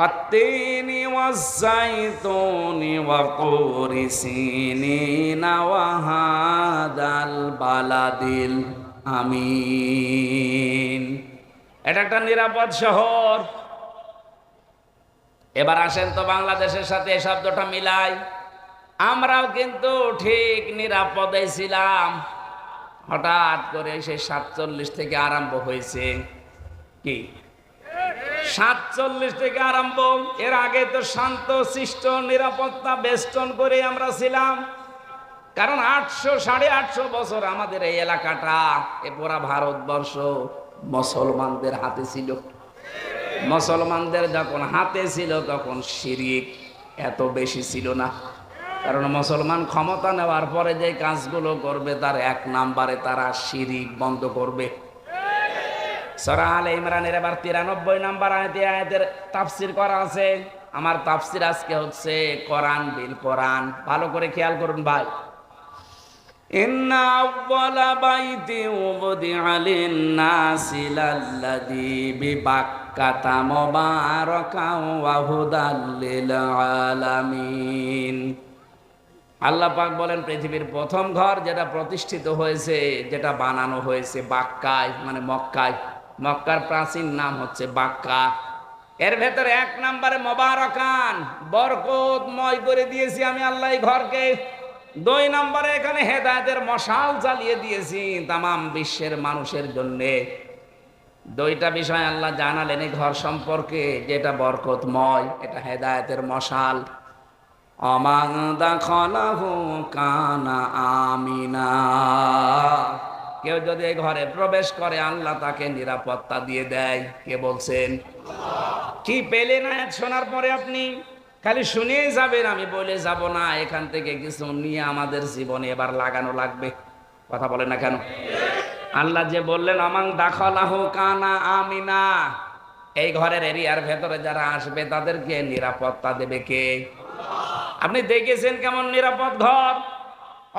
আত-তিনি ওয়াজ-যাইতুনি ওয়া তুরি সিনিনা ওয়া হাদাল বালাদিল আমিন। এটা একটা নিরাপদ শহর। এবার আসেন তো বাংলাদেশের সাথে এই শব্দটা মিলাই। আমরাও কিন্তু ঠিক নিরাপদে ছিলাম, হঠাৎ করে সেই 47 থেকে আরম্ভ হয়েছে। কি 47 থেকে আরম্ভ? এর আগে তো শান্ত শিষ্ট নিরাপত্তা বেষ্টন করে আমরা ছিলাম। কারণ 800-850 বছর আমাদের এই এলাকাটা, এ পুরা ভারতবর্ষ মুসলমানদের হাতে ছিল। মুসলমানদের যখন হাতে ছিল তখন শিরক এত বেশি ছিল না। কারণ মুসলমান ক্ষমতা নেওয়ার পরে যে কাজগুলো করবে তার 1 নম্বরে তারা শিরক বন্ধ করবে। সূরা আলে ইমরানের এবার 93 নম্বর আয়াতের তাফসীর করা আছে। আমার তাফসীর আজকে হচ্ছে কোরআন বিল কোরআন। ভালো করে খেয়াল করুন ভাই। ইন্না আউওয়ালা বাইতি উবদিআ লিন-নাসি লাল্লাযী বিবাক্কাতা মুবারাকান ওয়া হুদাল লিল আলামিন। আল্লাহ পাক বলেন পৃথিবীর প্রথম ঘর যেটা প্রতিষ্ঠিত হয়েছে, যেটা বানানো হয়েছে বাক্কায়, মানে মক্কায়। মক্কার প্রাচীন নাম হচ্ছে বাক্কা। এর ভেতরে 1 নম্বরে মুবারাকান, বরকতময় করে দিয়েছি আমি আল্লাহ এই ঘরকে। 2 নম্বরে এখানে হেদায়েতের মশাল জ্বালিয়ে দিয়েছি তামাম বিশ্বের মানুষের জন্যে। 2টা বিষয় আল্লাহ জানালেন এই ঘর সম্পর্কে, যেটা বরকতময়, এটা হেদায়েতের মশাল। অমান দাখালাহু কানা আমিনা। কেউ যদি এই ঘরে প্রবেশ করে আল্লাহ তাকে নিরাপত্তা দিয়ে দেয়। কে বলছেন? কি পেলেন আয়াত শোনার পরে আপনি? খালি শুনেই যাবেন, আমি বলে যাব না। এখান থেকে কিছু নিয়ে আমাদের জীবনে এবার লাগানো লাগবে। কথা বলে না কেন? আল্লাহ যে বললেন অমান দাখালাহু কানা আমিনা, এই ঘরের এরিয়ার ভেতরে যারা আসবে তাদেরকে নিরাপত্তা দেবে কে? আপনি দেখেছেন কেমন নিরাপদ ঘর?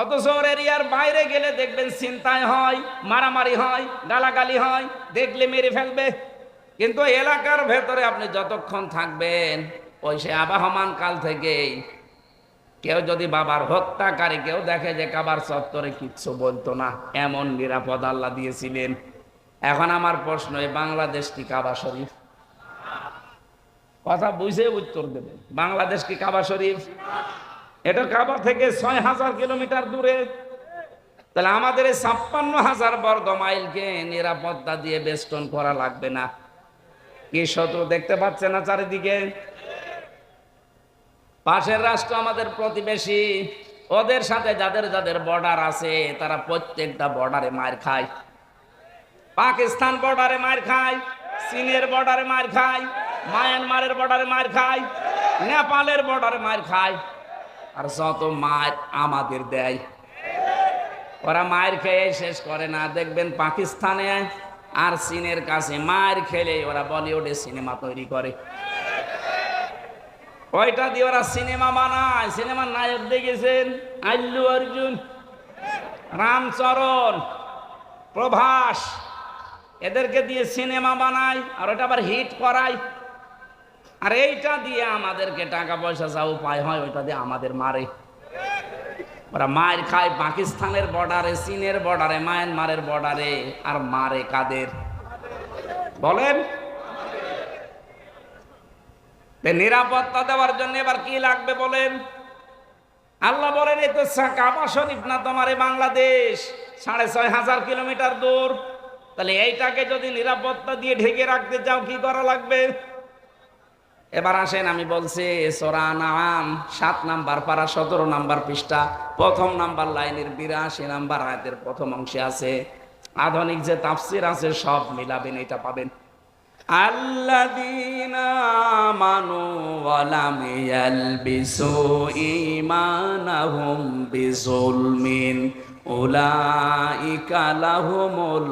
অথচ ওর এরিয়ার বাইরে গেলে দেখবেন ছিনতাই হয়, মারামারি হয়, গালাগালি হয়, দেখলে মেরে ফেলবে। কিন্তু এলাকার ভেতরে আপনি যতক্ষণ থাকবেন, ওই সে আবাহমান কাল থেকেই কেউ যদি বাবার হত্যাকারী কেউ দেখে যে কাবার চত্বরে কিচ্ছু বলতো না, এমন নিরাপদ আল্লাহ দিয়েছিলেন। এখন আমার প্রশ্ন, এই বাংলাদেশ কি কাবা শরীফ? কথা বুঝে উত্তর দেবেন। বাংলাদেশ কি কাবা শরীফ? এটা কাবা থেকে 6000 কিলোমিটার দূরে। তাহলে আমাদের এই 56,000 বর্গ মাইলকে নিরাপত্তা দিয়ে বেষ্টন করা লাগবে না? কি শত্রু দেখতে পাচ্ছে না চারিদিকে? পাশের রাষ্ট্র আমাদের প্রতিবেশী, ওদের সাথে যাদের যাদের বর্ডার আছে তারা প্রত্যেকটা বর্ডারে মার খায়। পাকিস্তান বর্ডারে মার খায়, চীনের বর্ডারে মার খায়, মায়ানমারের বর্ডারে মার খায়, নেপালের বর্ডারে মার খায়। আর যত মার আমাদের দেয়, ওরা মায়ের খেয়ে শেষ করে না। দেখবেন পাকিস্তানে আর চীনের কাছে মায়ের খেলে ওরা বলিউডে সিনেমা তৈরি করে। ওইটা দিয়ে ওরা সিনেমা বানায়। সিনেমার নায়ক দেখেছেন? আল্লু অর্জুন, রামচরণ, প্রভাস, এদেরকে দিয়ে সিনেমা বানায় আর ওটা আবার হিট করায়। আর এইটা দিয়ে আমাদেরকে টাকা পয়সা যা উপায় হয় ওইটা দিয়ে আমাদের মারে। ওরা মায়ের খায় পাকিস্তানের বর্ডারে, চীনের বর্ডারে, মায়ানমারের বর্ডারে। আর মারে কাদের বলেন? নিরাপত্তা দেওয়ার জন্য এবার কি লাগবে বলেন? আল্লাহ বলেন এই তো কাবা শরীফ না তোমার এই বাংলাদেশ, 6500 কিলোমিটার দূর। তাহলে এইটাকে যদি নিরাপত্তা দিয়ে ঢেকে রাখতে চাও কি করা লাগবে? এবার আসেন, আমি বলছি সূরা আনআম 7 নাম্বার পারা 17 নাম্বার পৃষ্ঠা, প্রথম নাম্বার লাইনের 82 নাম্বার আয়াতের প্রথম অংশে আছে। আধুনিক যে তাফসীর আছে সব মিলাবেন, এটা পাবেন। আল্লাযীনা আমানু ওয়া লাম ইয়ালবিসু ঈমানাহুম বিযুলমিন উলাইকা লাহুমুল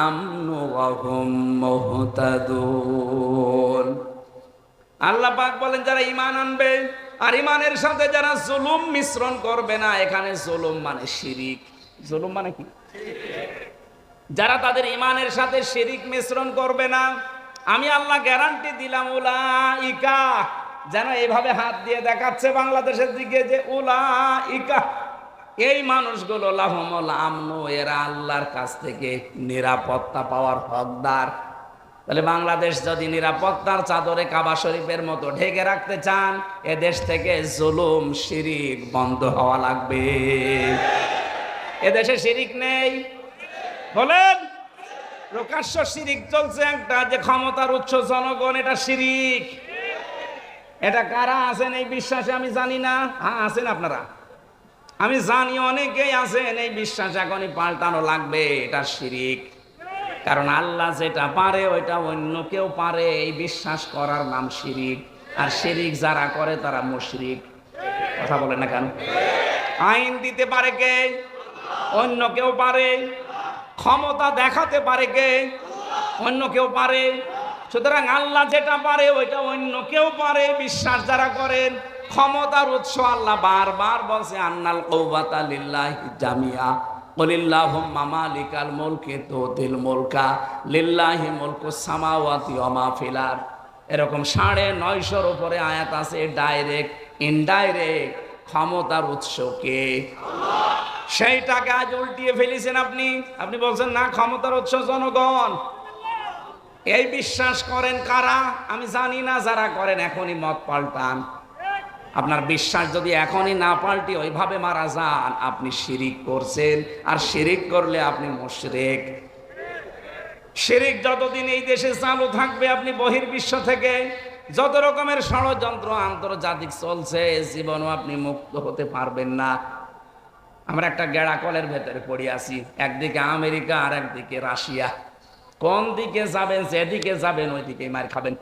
আমনু ওয়া হুম মুহতাদুন। আল্লাহ পাক বলেন যারা ঈমান আনবে আর ঈমানের সাথে যারা জুলুম মিশ্রণ করবে না। এখানে জুলুম মানে শিরিক। জুলুম মানে কি? যারা তাদের ঈমানের সাথে শিরিক মিশ্রণ করবে না, আমি আল্লাহ গ্যারান্টি দিলাম উলাইকা, যেন এইভাবে হাত দিয়ে দেখাচ্ছে বাংলাদেশের দিকে যে উলাইকা, এই মানুষগুলো লাহুমুল আমনু, এরা আল্লাহর কাছ থেকে নিরাপত্তা পাওয়ার হকদার। তাহলে বাংলাদেশ যদি নিরাপত্তার চাদরে কাবা শরীফের মতো ঢেকে রাখতে চান, এ দেশ থেকে জুলুম শিরিক বন্ধ হওয়া লাগবে। এদেশে শিরিক নেই বলেন? প্রকাশ্য শিরিক চলছে একটা, যে ক্ষমতার উৎস জনগণ, এটা শিরিক। এটা কারা আছেন এই বিশ্বাসে আমি জানি না। হ্যাঁ আছেন আপনারা, আমি জানি অনেকেই আছেন এই বিশ্বাস এখনই পাল্টানো লাগবে। এটা শিরিক, কারণ আল্লাহ যেটা পারে ওইটা অন্য কেউ পারে, এই বিশ্বাস করার নাম শিরিক। আর শিরিক যারা করে তারা মুশরিক। কথা বলে না কেন? আইন দিতে পারে কে? অন্য কেউ পারে। ক্ষমতা দেখাতে পারে কে? অন্য কেউ পারে। সুতরাং আল্লাহ যেটা পারে ওইটা অন্য কেউ পারে, বিশ্বাস যারা করেন। ক্ষমতার উৎস আল্লাহ বারবার বলছে আন্নাল কুওয়াতা লিল্লাহি জামিয়া, কুলিল্লাহুম্মা মালিকাল মুলকি তুতিল মুলকা লিল্লাহি মুলকুস সামাওয়াতি ওয়া মা ফিল আরদ। এরকম 950-এর উপরে আয়াত আছে। ডাইরেক্ট ইনডাইরেক্ট ক্ষমতার উৎস কে? সেইটাকে আজ উল্টিয়ে ফেলেছেন আপনি। আপনি বলছেন না ক্ষমতার উৎস জনগণ। এই বিশ্বাস করেন কারা? আমি জানি না। যারা করেন এখনই মত পাল্টান। আপনার বিশ্বাস যদি এখনই না পাল্টি ওইভাবে মারা যান, আপনি শিরিক করছেন। আর শিরিক করলে আপনি মুশরিক। শিরিক যতদিন এই দেশে চালু থাকবে, আপনি বহির্বিশ্ব থেকে যত রকমের ষড়যন্ত্র আন্তর্জাতিক চলছে, জীবনও আপনি মুক্ত হতে পারবেন না। আমরা একটা গেড়া কলের ভেতরে পড়ে আছি, একদিকে আমেরিকা আর একদিকে রাশিয়া। কোন দিকে যাবেন? যেদিকে যাবেন ওই দিকে মার খাবেন।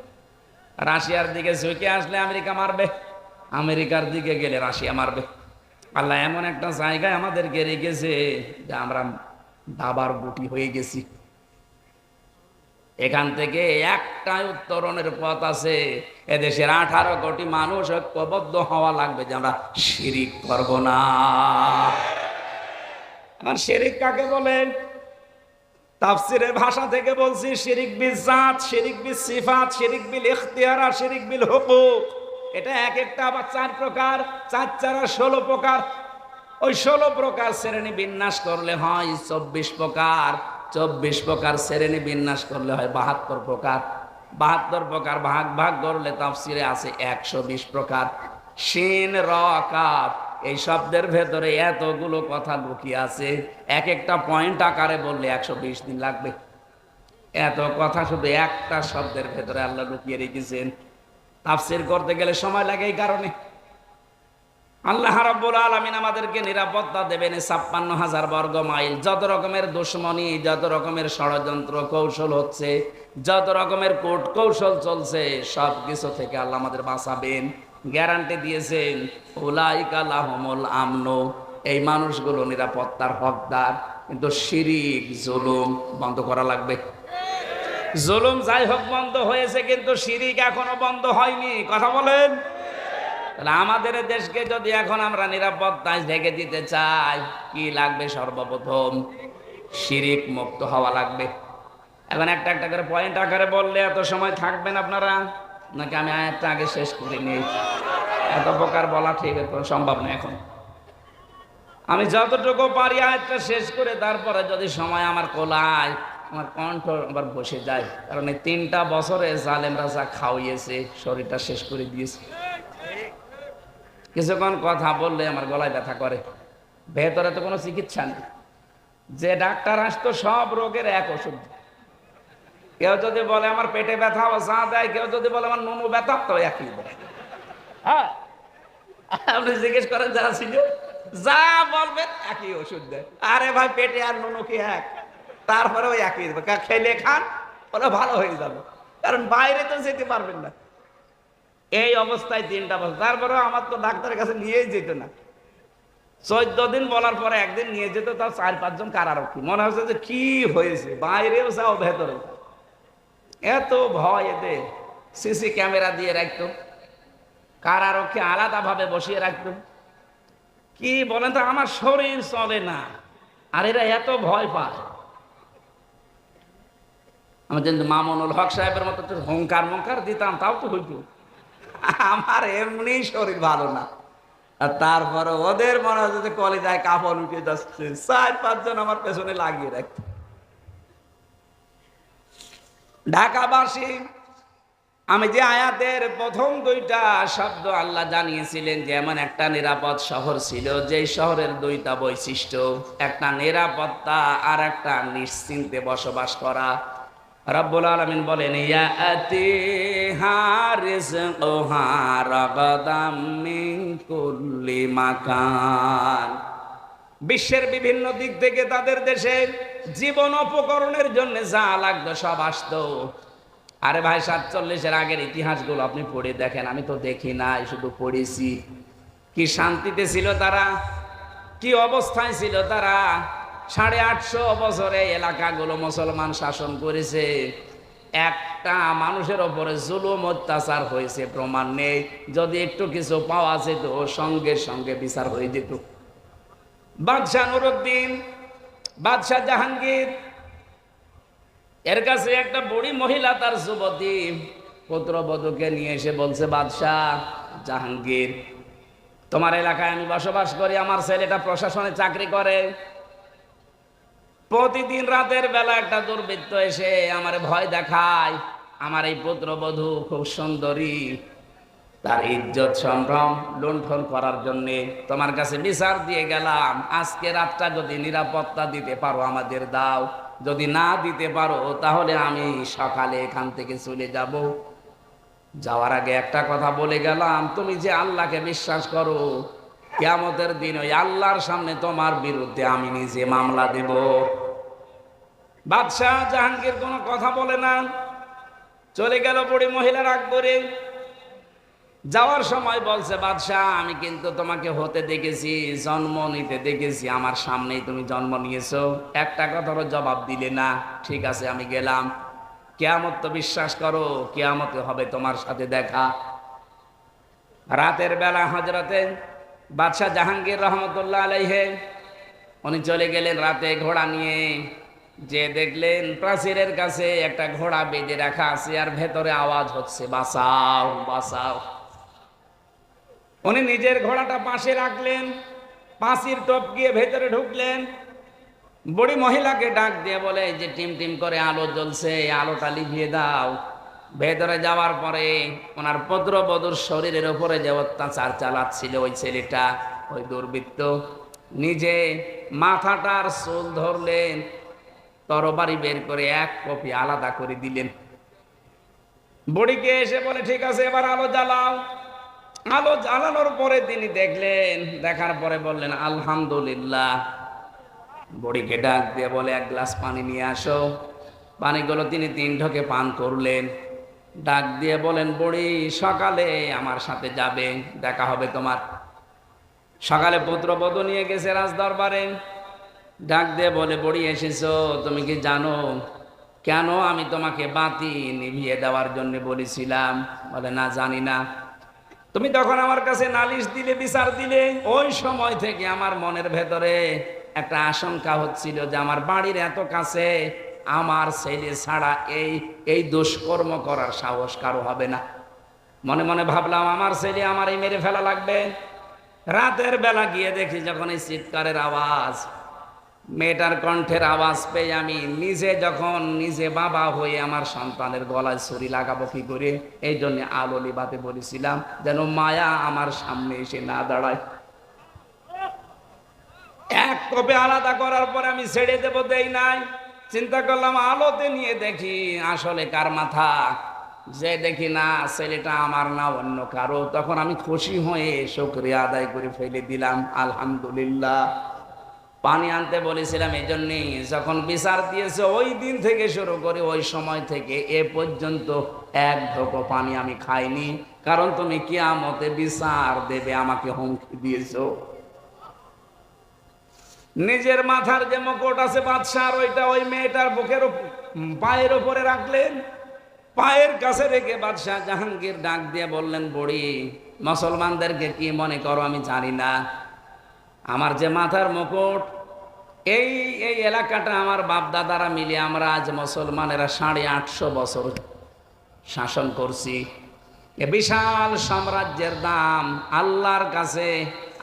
রাশিয়ার দিকে ঝুঁকে আসলে আমেরিকা মারবে, আমেরিকার দিকে গেলে রাশিয়া মারবে। আল্লাহ এমন একটা জায়গায় আমাদেরকে রেখেছে যে আমরা দাবার বুটি হয়ে গেছি। এখান থেকে একটাই উত্তরণের পথ আছে। এদেশের 18 কোটি মানুষ ঐক্যবদ্ধ হওয়া লাগবে যে আমরা শিরিক করব না। আর শিরিক কাকে বলে? তাফসীরের ভাষা থেকে বলছি, শিরিক বিল জাত, শিরিক বিল সিফাত, শিরিক বিল ইখতিয়ার, আর শিরিক বিল হুকুক। এটা এক একটা আবার 4 প্রকার, 4 4 16 প্রকার। ওই 16 প্রকার শ্রেণী বিন্যাস করলে হয় 24 প্রকার। 24 প্রকার শ্রেণী বিন্যাস করলে হয় 72 প্রকার। 72 প্রকার ভাগ ভাগ করলে তাফসীরে আছে 120 প্রকার। শিন র কাফ, এই শব্দের ভেতরে এতগুলো কথা লুকিয়ে আছে। এক একটা পয়েন্ট আকারে বললে 120 দিন লাগবে। এত কথা শুধু একটা শব্দের ভেতরে আল্লাহ লুকিয়ে রেখেছেন। তাফসীর করতে গেলে সময় লাগে। এই কারণে আল্লাহ রাব্বুল আলামিন আমাদেরকে নিরাপত্তা দেবেন 56,000 বর্গ মাইল। যত রকমের দুশ্মনী, যত রকমের ষড়যন্ত্র কৌশল হচ্ছে, যত রকমের কূট কৌশল চলছে, সব কিছু থেকে আল্লাহ আমাদের বাঁচাবেন। গ্যারান্টি দিয়েছেন উলাইকা লাহুমুল আমনু, এই মানুষগুলো নিরাপত্তার হকদার। কিন্তু শিরিক জুলুম বন্ধ করা লাগবে। জুলুম যাই হোক বন্ধ হয়েছে, কিন্তু শিরিক এখনো বন্ধ হয়নি। কথা বলেন? তাহলে আমাদের দেশকে যদি এখন আমরা নিরাপত্তায় ঢেকে দিতে চাই, কি লাগবে? সর্বপ্রথম শিরিক মুক্ত হওয়া লাগবে। এখন একটা একটা করে পয়েন্ট আকারে বললে এত সময় থাকবেন আপনারা, নাকি আমি আয়াতটা আগে শেষ করে নিই? এত প্রকার বলা ঠিক সম্ভব না। এখন আমি যতটুকু পারি আয়াতটা শেষ করে তারপরে যদি সময় আমার কোলায়, আমার কণ্ঠ আবার বসে যায়। কারণ এই 3টা বছরে জালেমরা যা খাওয়িয়েছে, শরীরটা শেষ করে দিয়েছে। কিছুক্ষণ কথা বললে আমার গলায় ব্যথা করে। ভেতরে তো কোনো চিকিৎসা নেই। যে ডাক্তার আসতো সব রোগের এক ওষুধ। কেউ যদি বলে আমার পেটে ব্যথা, ও যা দেয়। কেউ যদি বলে আমার নুনু ব্যথা, তো একই দেয়। হ্যাঁ, আপনি জিজ্ঞেস করেন যারা ছিল, যা বলবেন একই ওষুধ দেয়। আরে ভাই, পেটে আর নুনু কি এক? তারপরে ওই একই দেবে। খেলে খান, ওরা ভালো হয়ে যাবে। কারণ বাইরে তো যেতে পারবেন না। এই অবস্থায় 3টা বছর। তারপরেও আমার তো ডাক্তারের কাছে নিয়েই যেত না। 14 দিন বলার পরে একদিন নিয়ে যেত, তার 4-5 জন কারারক্ষী। মনে হচ্ছে যে কি হয়েছে, বাইরেও যাও ভেতরে। এত ভয় এদের। সিসি ক্যামেরা দিয়ে রাখতো, কারারক্ষী আলাদাভাবে বসিয়ে রাখতো। কি বলেন তো, আমার শরীর চলে না, আর এরা এত ভয় পায়। আমি যদি মামুনুল হক সাহেবের মতো একটু হুঙ্কার মুঙ্কার দিতাম তাও তো হইতো। আমার এমনি শরীর ভালো না, আর তারপরে ওদের মনে হয় যে কলেজায় কাপড় উঠে যাচ্ছে, 4-5 জন আমার পেছনে লাগিয়ে রাখত। ঢাকাবাসী, আমি যে আয়াতের প্রথম 2টা শব্দ আল্লাহ জানিয়েছিলেন যে এমন একটা নিরাপদ শহর ছিল, যেই শহরের 2টা বৈশিষ্ট্য, একটা নিরাপত্তা আর একটা নিশ্চিন্তে বসবাস করা। রব্বুল আলামিন বলেন ইয়াতিহা রিজকুহা রাগাদাম মিন কুল্লি মাকান। বিশ্বের বিভিন্ন দিক থেকে তাদের দেশে জীবন উপকরণের জন্য যা লাগতো সব আসতো। আরে ভাই, 47-এর আগের ইতিহাসগুলো আপনি পড়ে দেখেন, আমি তো দেখি নাই, শুধু পড়েছি। কি শান্তিতে ছিল তারা, কি অবস্থায় ছিল তারা। 850 বছরে এলাকাগুলো মুসলমান শাসন করেছে, একটা মানুষের ওপরে জুলুম অত্যাচার হয়েছে প্রমাণ নেই। যদি একটু কিছু পাওয়া যেত সঙ্গে সঙ্গে বিচার হয়ে যেত। বাদশাহ নুরউদ্দিন, বাদশাহ জাহাঙ্গীর, এর কাছে একটা বুড়ি মহিলা তার যুবতী পুত্রবধূকে নিয়ে এসে বলছে, বাদশাহ জাহাঙ্গীর, তোমার এলাকায় আমি বসবাস করি, আমার ছেলেটা প্রশাসনে চাকরি করে। প্রতিদিন রাতের বেলা একটা দুর্বৃত্ত এসে আমার ভয় দেখায়। আমার এই পুত্রবধূ খুব সুন্দরী, তার ইজ্জত সম্ভ্রম লুণ্ঠন করার জন্য তোমার কাছে বিচার দিয়ে গেলাম। আজকে রাতটা যদি নিরাপত্তা দিতে পারো আমাদের দাও, যদি না দিতে পারো তাহলে আমি সকালে এখান থেকে চলে যাব। যাওয়ার আগে একটা কথা বলে গেলাম, তুমি যে আল্লাহকে বিশ্বাস করো, কিয়ামতের দিন ওই আল্লাহর সামনে তোমার বিরুদ্ধে আমি নিজে মামলা দেব। বাদশাহ জাহাঙ্গীর কোনো কথা বলে না, চলে গেল বুড়ি মহিলার আগ করে। যাওয়ার সময় বলছে, বাদশাহ আমি কিন্তু তোমাকে হতে দেখেছি, জন্ম নিতে দেখেছি, আমার সামনেই তুমি জন্ম নিয়েছো, একটা কথারও জবাব দিলে না। ঠিক আছে, আমি গেলাম। কিয়ামত তো বিশ্বাস করো, কিয়ামতে হবে তোমার সাথে দেখা। রাতের বেলা হযরতে বাদশাহ জাহাঙ্গীর রহমতুল্লাহ আলাইহি উনি চলে গেলেন রাতে ঘোড়া নিয়ে। যে দেখলেন প্রাচীরের কাছে একটা ঘোড়া বেঁধে রাখা আছে, আর ভেতরে আওয়াজ হচ্ছে, বাঁচাও বাঁচাও। উনি নিজের ঘোড়াটা পাশে রাখলেন, পাঁচির টপকিয়ে ভেতরে ঢুকলেন। বুড়ি মহিলাকে ডাক দিয়ে বলে যে টিম টিম করে আলো জ্বলছে, আলোটা লিভিয়ে দাও। ভেতরে যাওয়ার পরে ওনার পুত্রবধূর শরীরের উপরে যে অত্যাচার চালাচ্ছিল ওই ছেলেটা, ওই দুর্বৃত্ত, নিজে মাথাটার চুল ধরলেন, তরবারি বের করে এক কপি আলাদা করে দিলেন। বুড়িকে এসে বলে, ঠিক আছে এবার আলো জ্বালাও। আলো জ্বালানোর পরে তিনি দেখলেন, দেখার পরে বললেন আলহামদুলিল্লাহ। বুড়িকে ডাক দিয়ে বলে, 1 গ্লাস পানি নিয়ে আসো। পানিগুলো তিনি 3 ঢোকে পান করলেন। ডাক দিয়ে বলেন, বুড়ি সকালে আমার সাথে যাবে, দেখা হবে তোমার। সকালে পুত্রবধূ নিয়ে গেছে রাজদরবারে। ডাক দিয়ে বলে, বুড়ি এসেছো, তুমি কি জানো কেন আমি তোমাকে বাতি নিভিয়ে দেওয়ার জন্য বলেছিলাম? বলে, না জানি না। তুমি তখন আমার কাছে নালিশ দিলে, বিচার দিলে, ওই সময় থেকে আমার মনের ভেতরে একটা আশঙ্কা হচ্ছিল যে আমার বাড়ির এত কাছে আমার ছেলে ছাড়া এই দুষ্কর্ম করার সাহস কারো হবে না। মনে মনে ভাবলাম আমার ছেলে আমারই মেরে ফেলা লাগবে। রাতের বেলা গিয়ে দেখি যখন এই চিৎকারের আওয়াজ, মেয়েটার কণ্ঠের আওয়াজ পেয়ে আমি নিজে বাবা হয়ে আমার সন্তানের গলায় ছুরি লাগাবো কি করে, এই জন্য আলো লিবাতে বলেছিলাম যেন মায়া আমার সামনে এসে না দাঁড়ায়। এক কপে আলাদা করার পর আমি ছেড়ে দেবো, দেই নাই। চিন্তা করলাম আলোতে নিয়ে দেখি আসলে কার মাথা। যে দেখি না ছেলেটা আমার না অন্য কারো, তখন আমি খুশি হয়ে শুকরিয়া আদায় করে ফেলে দিলাম, আলহামদুলিল্লাহ। পানি আনতে বলেছিলাম এই জন্যই, যখন বিচার দিয়েছে ওই দিন থেকে শুরু করে ওই সময় থেকে এ পর্যন্ত 1 ঢোকো পানি আমি খাইনি, কারণ তুমি কিয়ামতে বিচার দেবে, আমাকে হুমকি দিয়েছো। নিজের মাথার যে মুকুট আছে বাদশার, ওইটা ওই মেয়েটার বুকের পায়ের উপরে রাখলেন। পায়ের কাছে রেখে বাদশাহ জাহাঙ্গীর ডাক দিয়ে বললেন, বুড়ি মুসলমানদেরকে কি মনে করো আমি জানি না, আমার যে মাথার মুকুট এই এই এলাকাটা আমার বাপ দাদারা মিলে আমরা আজ মুসলমানেরা 850 বছর শাসন করছি। এ বিশাল সাম্রাজ্যের দাম আল্লাহর কাছে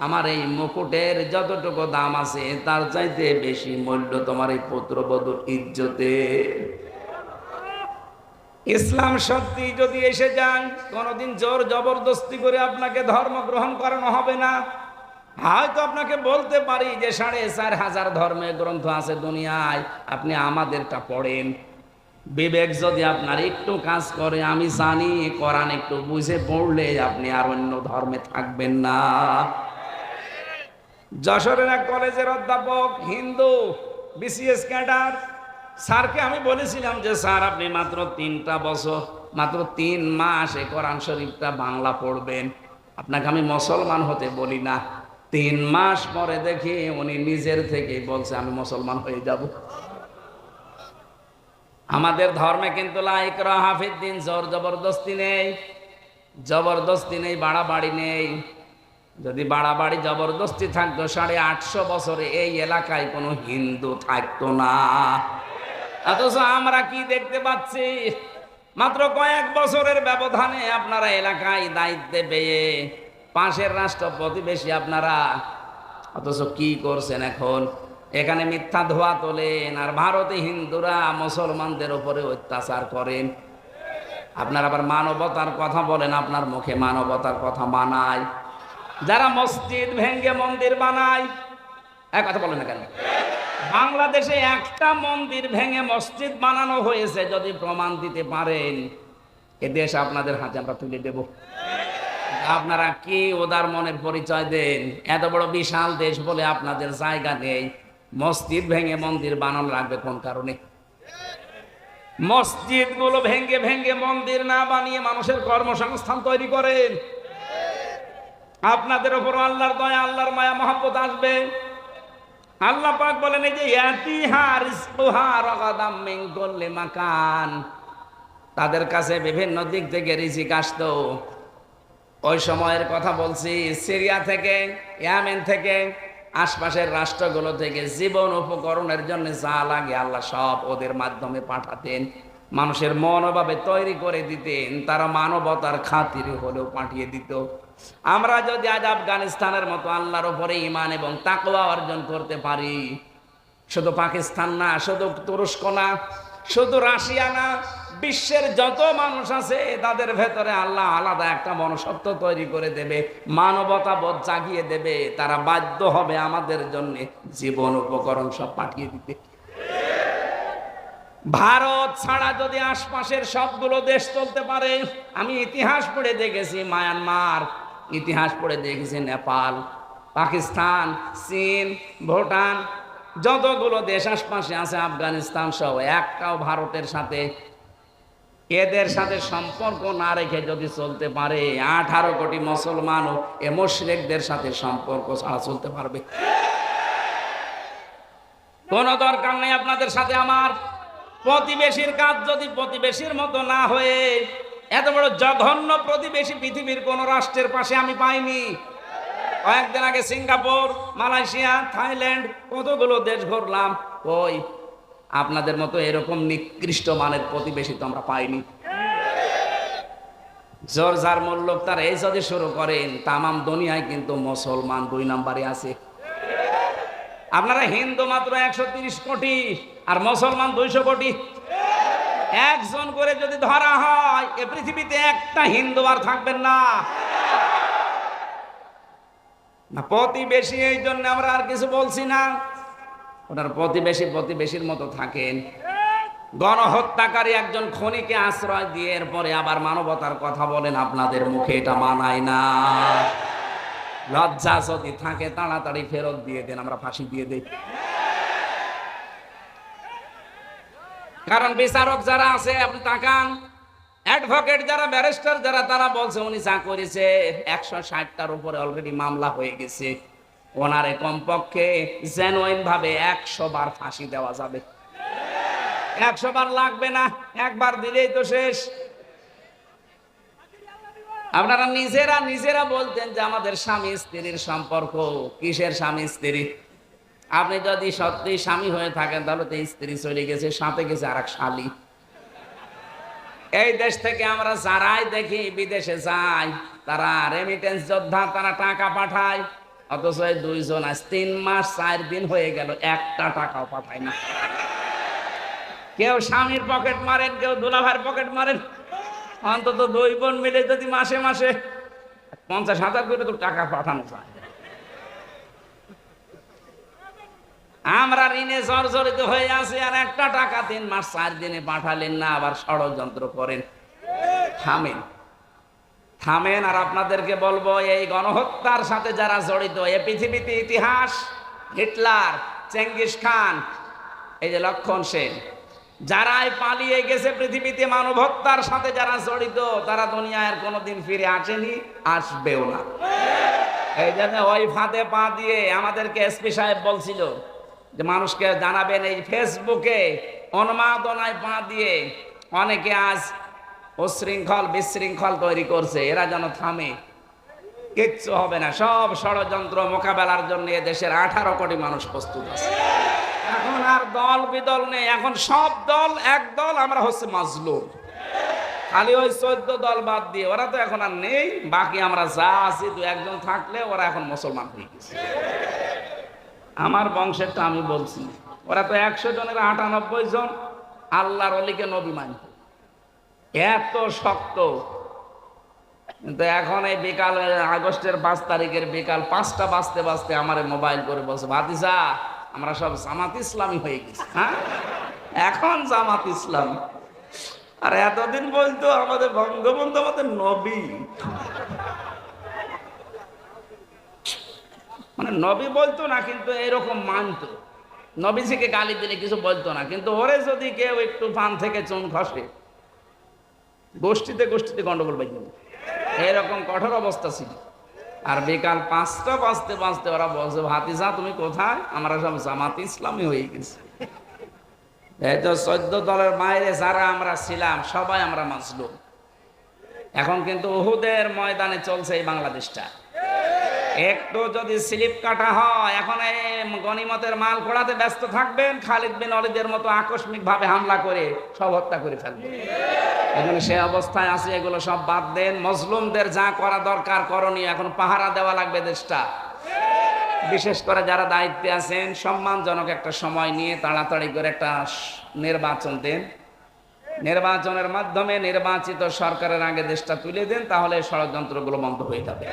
আমার এই মুকুটের যতটুকু দাম আছে তার চাইতে বেশি মূল্য তোমার এই পুত্রবধূর ইজ্জতে। ইসলাম সত্যি যদি এসে যায়, কোনোদিন জোর জবরদস্তি করে আপনাকে ধর্ম গ্রহণ করানো হবে না। হয়তো আপনাকে বলতে পারি যে 4500 ধর্মের গ্রন্থ আছে দুনিয়ায়, আপনি আমাদেরটা পড়েন। বিবেক যদি আপনার একটু কাজ করে, আমি জানি কোরআন একটু বুঝে পড়লে আপনি আর অন্য ধর্মে থাকবেন না। যশোরের এক কলেজের অধ্যাপক, হিন্দু, বিসিএস ক্যাডার, স্যারকে আমি বলেছিলাম যে স্যার আপনি মাত্র 3টা বছর, মাত্র 3 মাস এ কোরআন শরীফটা বাংলা পড়বেন, আপনাকে আমি মুসলমান হতে বলি না। 3 মাস পরে দেখি উনি নিজের থেকে বলছে আমি মুসলমান হয়ে যাব। আমাদের ধর্মে কিন্তু লা ইকরাহা ফিদ্দিন, জোর জবরদস্তি নেই, জবরদস্তি নেই, বাড়াবাড়ি নেই। যদি বাড়াবাড়ি জবরদস্তি থাকতো 850 বছরে এই এলাকায় কোনো হিন্দু থাকতো না। অথচ আমরা কি দেখতে পাচ্ছি, মাত্র কয়েক বছরের ব্যবধানে আপনারা এলাকায় দায়িত্বে পেয়ে পাশের রাষ্ট্র প্রতিবেশী আপনারা, অথচ কি করছেন এখন? এখানে মিথ্যা ধোয়া তোলেন আর ভারতে হিন্দুরা মুসলমানদের উপরে অত্যাচার করেন। আপনার আবার মানবতার কথা বলেন, আপনার মুখে মানবতার কথা মানায়। যারা মসজিদ ভেঙ্গে মন্দির বানায়, এক কথা বলেন না কেন? বাংলাদেশে একটা মন্দির ভেঙে মসজিদ বানানো হয়েছে, যদি প্রমাণ দিতে পারেন এ দেশ আপনাদের হাতে আমরা তুলে দেব। আপনারা কি ওদার মনের পরিচয় দেন? এত বড় বিশাল দেশ বলে আপনাদের জায়গা নেই, মসজিদ ভেঙে মন্দির বানানো লাগবে কোন কারণে? মসজিদ গুলো ভেঙ্গে ভেঙ্গে মন্দির না বানিয়ে মানুষের কর্মসংস্থান তৈরি করেন। আপনাদের উপর আল্লাহর দয়া, আল্লাহর মায়া মহব্বত আসবে। আল্লাহ পাক বলেন এই যে ইয়াতিহা রিজকুহা রাগাদাম মিন কুল্লি মাকান, তাদের কাছে বিভিন্ন দিক থেকে রিজিক আসতো। ওই সময়ের কথা বলছি, সিরিয়া থেকে, ইয়েমেন থেকে, আশপাশের রাষ্ট্রগুলো থেকে জীবন উপকরণের জন্য যা লাগে আল্লাহ সব ওদের মাধ্যমে পাঠাতেন। মানুষের মনোভাবে তৈরি করে দিতেন, তারা মানবতার খাতিরে হলেও পাঠিয়ে দিত। আমরা যদি আজ আফগানিস্তানের মতো আল্লাহর উপরে ঈমান এবং তাকওয়া অর্জন করতে পারি, শুধু পাকিস্তান না, শুধু তুরস্ক না, শুধু রাশিয়া না, বিশ্বের যত মানুষ আছে তাদের ভেতরে আল্লাহ আলাদা একটা মনুষ্যত্ব তৈরি করে দেবে, মানবতা বোধ জাগিয়ে দেবে। তারা বাধ্য হবে আমাদের জন্য জীবন উপকরণ সব পাঠিয়ে দিতে। ভারত ছাড়া যদি আশপাশের সবগুলো দেশ চলতে পারে, আমি ইতিহাস পড়ে দেখেছি মায়ানমার, ইতিহাস পড়ে দেখেছি নেপাল, পাকিস্তান, চীন, ভুটান, যতগুলো দেশ আশপাশে আছে, আফগানিস্তান সহ, একটাও ভারতের সাথে, এদের সাথে সম্পর্ক না রেখে যদি চলতে পারে, 18 কোটি মুসলমানও এ মুশরিকদের সাথে সম্পর্ক ছাড়া চলতে পারবে? কোনো দরকার নেই আপনাদের সাথে আমার। প্রতিবেশীর কাজ যদি প্রতিবেশীর মতো না হয়ে, এত বড় জঘন্য প্রতিবেশী পৃথিবীর কোন রাষ্ট্রের পাশে আমি পাইনি। কয়েকদিন আগে সিঙ্গাপুর, মালয়েশিয়া, থাইল্যান্ড, কতগুলো দেশ ঘুরলাম, ওই আপনাদের মতো এরকম নিকৃষ্ট মানের প্রতিবেশী তো আমরা পাইনি। জোর যার মূল্য তার এই যদি শুরু করেন, তামাম দুনিয়ায় কিন্তু মুসলমান 2 নম্বরে আছে। আপনারা হিন্দু মাত্র 130 কোটি আর মুসলমান 200 কোটি। একজন করে যদি ধরা হয়, এ পৃথিবীতে একটা হিন্দু আর থাকবেন না। প্রতিবেশী, এই জন্য আমরা আর কিছু বলছি না। ওনার প্রতিবেশী প্রতিবেশীর মতো থাকেন। গণহত্যাকারী একজন খনিকে আশ্রয় দিয়ে এরপরে আবার মানবতার কথা বলেন, আপনাদের মুখে এটা মানায় না। লজ্জা যদি থাকে তাড়াতাড়ি ফেরত দিয়ে দেন, আমরা ফাঁসি দিয়ে দেই। কারণ বিচারক যারা আছে আপনি তাকান, অ্যাডভোকেট যারা, ব্যারিস্টার যারা, তারা বলছে উনি যা করেছে 160টার উপরে অলরেডি মামলা হয়ে গেছে, ওনারে কমপক্ষে জেনুইন ভাবে 100 বার ফাঁসি দেওয়া যাবে। 100 বার লাগবে না, একবার দিলেই তো শেষ। আপনারা নিজেরা বলতেন যে আমাদের স্বামী স্ত্রীর সম্পর্ক, কিসের স্বামী স্ত্রী? আপনি যদি সত্যি স্বামী হয়ে থাকেন তাহলে তো স্ত্রী চলে গেছে, সাথে গেছে আর এক শালী। এই দেশ থেকে আমরা যারাই দেখি বিদেশে যায়, তারা রেমিটেন্স যোদ্ধা, তারা টাকা পাঠায়, অথচ এই দুইজন আজ 3 মাস 4 দিন হয়ে গেল একটা টাকাও পাঠায় না। কেউ স্বামীর পকেট মারেন, কেউ দুলাভাইয়ের পকেট মারেন। অন্তত 2 বোন মিলে যদি মাসে মাসে 50,000 করে তো টাকা পাঠানো যায়। আমরা ঋণে জর্জরিত হয়ে আছি, আর একটা টাকা 3 মাস 4 দিনে পাঠালেন না, আবার ষড়যন্ত্র করেন। থামেন, থামেন। আর আপনাদেরকে বলবো, এই গণহত্যার সাথে যারা জড়িত, এ পৃথিবীতে ইতিহাস, হিটলার, চেঙ্গিস খান, এই যে লক্ষণ সেন, যারাই পালিয়ে গেছে পৃথিবীতে মানব হত্যার সাথে যারা জড়িত, তারা দুনিয়ার কোনোদিন ফিরে আসেনি, আসবেও না। এই জন্য ওই ফাঁদে পা দিয়ে আমাদেরকে এসপি সাহেব বলছিল যে মানুষকে জানাবেন, এই ফেসবুকে উন্মাদনায় পা দিয়ে অনেকে আজ উশৃঙ্খল বিশৃঙ্খল তৈরি করছে, এরা যেন থামে। কিচ্ছু হবে না, সব ষড়যন্ত্র মোকাবেলার জন্য দেশের 18 কোটি মানুষ প্রস্তুত আছে। এখন আর দল বিদল নেই, এখন সব দল এক দল, আমরা হচ্ছে মাজলুম। খালি ওই 14 দল বাদ দিয়ে, ওরা তো এখন আর নেই, বাকি আমরা যা আছি 2-1 জন থাকলে ওরা এখন মুসলমান হয়ে গেছে। আমার বংশেরটা আমি বলছি, ওরা তো 100 জনের 98 জন আল্লাহর ওলিকে নবী মানত, এত শক্ত। কিন্তু এখন এই বিকাল, আগস্টের 5 তারিখের বিকাল 5টা বাজতে বাজতে আমার মোবাইল করে বলছে, ভাতিজা আমরা সব জামাত ইসলামী হয়ে গেছি। হ্যাঁ, এখন জামাত ইসলামী। আর এতদিন বলতো আমাদের বঙ্গবন্ধু আমাদের নবী, মানে নবী বলতো না কিন্তু এরকম মানতো। নবীজিকে গালি দিলে কিছু বলতো না, কিন্তু ওরে যদি কেউ একটু পান থেকে চুন খসে, গোষ্ঠীতে গোষ্ঠীতে গন্ডগোল বাজে, এরকম কঠোর অবস্থা ছিল। আর বিকাল 5টা বাজতে বাজতে ওরা বলছে, ভাতিজা তুমি কোথায়? আমরা সব জামাত ইসলামী হয়ে গেছি। এই তো 14 দলের বাইরে যারা আমরা ছিলাম সবাই আমরা মাজলুম। এখন কিন্তু উহুদের ময়দানে চলছে এই বাংলাদেশটা। একটু যদি স্লিপ কাটা হয়, এখন এই গনিমতের মাল কোড়াতে ব্যস্ত থাকবেন, খালিদ বিন ওয়ালিদের মতো আকস্মিক ভাবে হামলা করে সব হত্যা করে ফেলবেন। এখন সে অবস্থায় আছে, এগুলো সব বাদ দেন। মজলুমদের যা করা দরকার করণীয়, এখন পাহারা দেওয়া লাগবে দেশটা। বিশেষ করে যারা দায়িত্বে আছেন, সম্মানজনক একটা সময় নিয়ে তাড়াতাড়ি করে একটা নির্বাচন দেন। নির্বাচনের মাধ্যমে নির্বাচিত সরকারের আগে দেশটা তুলে দেন, তাহলে ষড়যন্ত্রগুলো বন্ধ হয়ে যাবে।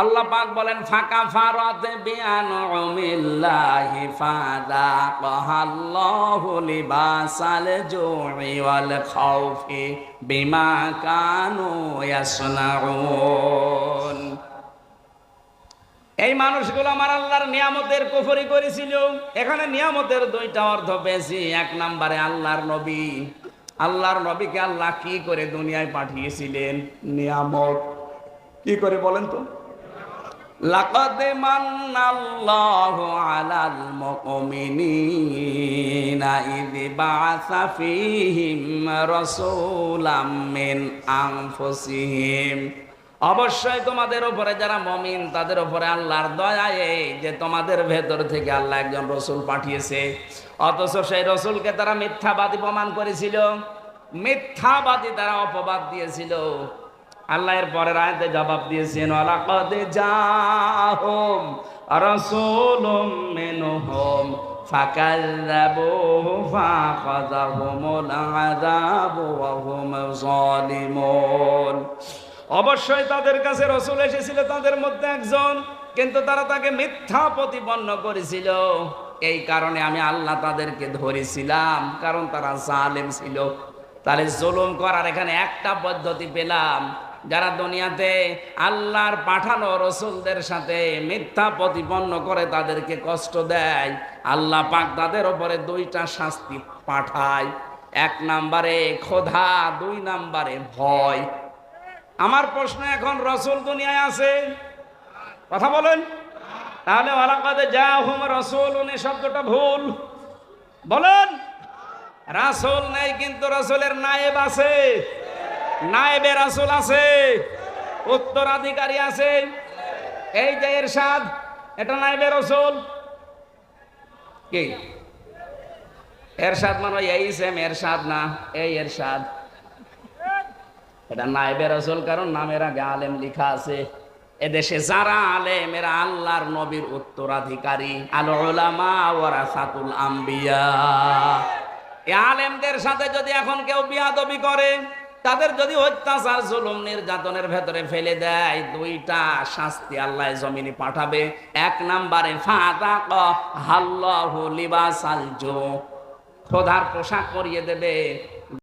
আল্লাহ পাক বলেন, ফাকা ফারাত বিআনউমিল্লাহি ফাযাকাল্লাহু লিবাসাল জুই ওয়াল খাউফি বিমা কানু ইয়াসনাউন। এই মানুষগুলো আমার আল্লাহর নিয়ামতের কুফরি করেছিল। এখানে নিয়ামতের 2টা অর্থ পেয়েছি। 1 নম্বরে আল্লাহর নবী। আল্লাহর নবীকে আল্লাহ কি করে দুনিয়ায় পাঠিয়েছিলেন? নিয়ামত। কি করে বলেন তো? লাকাদ মান্নাল্লাহু আলাল মুমিনিনা ইয বাআসা ফীহিম রাসূলাম মিন আনফুসিহিম। অবশ্যই তোমাদের উপরে যারা মুমিন, তাদের উপরে আল্লাহর দয়ায় যে তোমাদের ভেতর থেকে আল্লাহ একজন রসুল পাঠিয়েছে। অথচ সেই রসুলকে তারা মিথ্যাবাদী প্রমাণ করেছিল, মিথ্যাবাদী তারা অপবাদ দিয়েছিল। আল্লাহ এর পরের আয়াতে জবাব দিয়েছেন, ওয়ালাকাদ জাআহুম রাসূলুম মিনহুম ফাকাযযাবুহু ফাআখাযাহুমুল আযাবু ওয়া হুম যালিমুন। অবশ্যই তাদের কাছে রসুল এসেছিল তাদের মধ্যে একজন, কিন্তু তারা তাকে মিথ্যা প্রতিপন্ন করেছিল। এই কারণে আমি আল্লাহ তাদেরকে ধরেছিলাম, কারণ তারা জালেম ছিল। তাহলে জুলুম করার এখানে একটা পদ্ধতি পেলাম, যারা দুনিয়াতে আল্লাহর পাঠানো রসুলদের সাথে মিথ্যা প্রতিপন্ন করে তাদেরকে কষ্ট দেয়, আল্লাহ পাক তাদের উপরে 2টা শাস্তি পাঠায়। 1 নম্বরে ক্ষুধা, 2 নম্বরে ভয়। আমার প্রশ্ন, এখন রসুল দুনিয়ায় আছে? কথা বলেন। তাহলে ওয়ালাকাদ জাআহুম রাসূলুন শব্দটা ভুল। বলেন, রাসূল নেই, কিন্তু রাসূলের নায়েব আছে। নায়েবে রাসূল আছে, উত্তরাধিকারী আছে। এই যে ইরশাদ, এটা নাইবে রাসূল কি? এরশাদ মানে এই সেম এরশাদ না, এই এরশাদ। এটা নাইবে রাসূল কারণ নামের আগে আলেম লেখা আছে। এদেশে যারা আলেম এরা আল্লাহর নবীর উত্তরাধিকারী। আল উলামা ওয়ারাসাতুল আম্বিয়া। এই আলেমদের সাথে যদি এখন কেউ বিয়াদবি করে, তাদের যদি অত্যাচার জুলুম নির্যাতনের ভেতরে ফেলে দেয়, দুইটা শাস্তি আল্লাহ জমিনে পাঠাবে। এক নম্বরে ফাযাকা হাল্লাহু লিবাসাল জু, খোদার পোশাক পরিয়ে দেবে।